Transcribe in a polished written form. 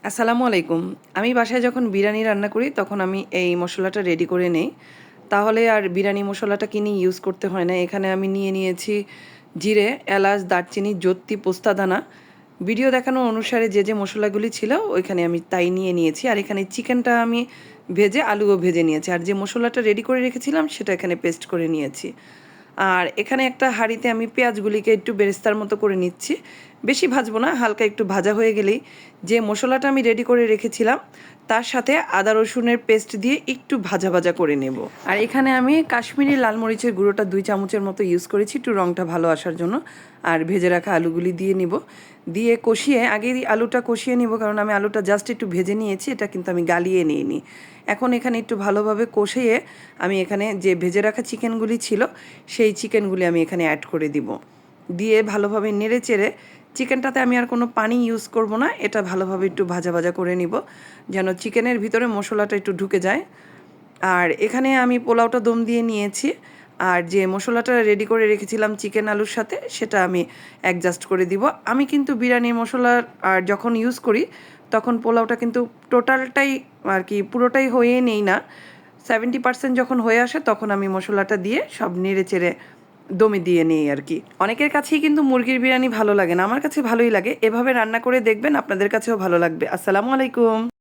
আসসালামু আলাইকুম। আমি বাসায় যখন বিরিয়ানি রান্না করি তখন আমি এই মসলাটা রেডি করে নেই। তাহলে আর বিরিয়ানি মসলাটা কিনে ইউজ করতে হয় না। এখানে আমি নিয়ে নিয়েছি জিরে, এলাচ, দারচিনি, জস্তি, পোস্তাদানা। ভিডিও দেখানো অনুসারে যে মসলাগুলি ছিল ওইখানে আমি তাই নিয়ে নিয়েছি। আর এখানে চিকেনটা আমি ভেজে আলুও ভেজে নিয়েছি। আর যে মসলাটা রেডি করে রেখেছিলাম সেটা এখানে পেস্ট করে নিয়েছি। আর এখানে একটা হাঁড়িতে আমি পেঁয়াজগুলিকে একটু বেরেস্তার মতো করে নিচ্ছি। বেশি ভাজবো না, হালকা একটু ভাজা হয়ে গেলেই যে মশলাটা আমি রেডি করে রেখেছিলাম তার সাথে আদা রসুনের পেস্ট দিয়ে একটু ভাজা ভাজা করে নেব। আর এখানে আমি কাশ্মীরি লাল মরিচের গুঁড়োটা 2 চামচের মতো ইউজ করেছি একটু রঙটা ভালো আসার জন্য। আর ভেজে রাখা আলুগুলি দিয়ে নিব, দিয়ে কষিয়ে আগেই আলুটা কষিয়ে নিব, কারণ আমি আলুটা জাস্ট একটু ভেজে নিয়েছি, এটা কিন্তু আমি গালিয়ে নিইনি। এখন এখানে একটু ভালোভাবে কষিয়ে আমি এখানে যে ভেজে রাখা চিকেনগুলি ছিল সেই চিকেনগুলি আমি এখানে অ্যাড করে দিব। দিয়ে ভালোভাবে নেড়ে চেড়ে চিকেনটাতে আমি আর কোনো পানি ইউজ করব না, এটা ভালোভাবে একটু ভাজা ভাজা করে নিব যেন চিকেনের ভিতরে মশলাটা একটু ঢুকে যায়। আর এখানে আমি পোলাওটা দম দিয়ে নিয়েছি, আর যে মশলাটা রেডি করে রেখেছিলাম চিকেন আলুর সাথে সেটা আমি অ্যাডজাস্ট করে দিব। আমি কিন্তু বিরিয়ানির মশলা আর যখন ইউজ করি তখন পোলাওটা কিন্তু টোটালটাই আর কি পুরোটাই হয়ে নেই না, 70% যখন হয়ে আসে তখন আমি মশলাটা দিয়ে সব নেড়ে চেড়ে দমে দিয়ে নেই আর কি। অনেকের কাছেই কিন্তু মুরগির বিরিয়ানি ভালো লাগে না, আমার কাছে ভালোই লাগে। এভাবে রান্না করে দেখবেন, আপনাদের কাছেও ভালো লাগবে। আসসালামু আলাইকুম।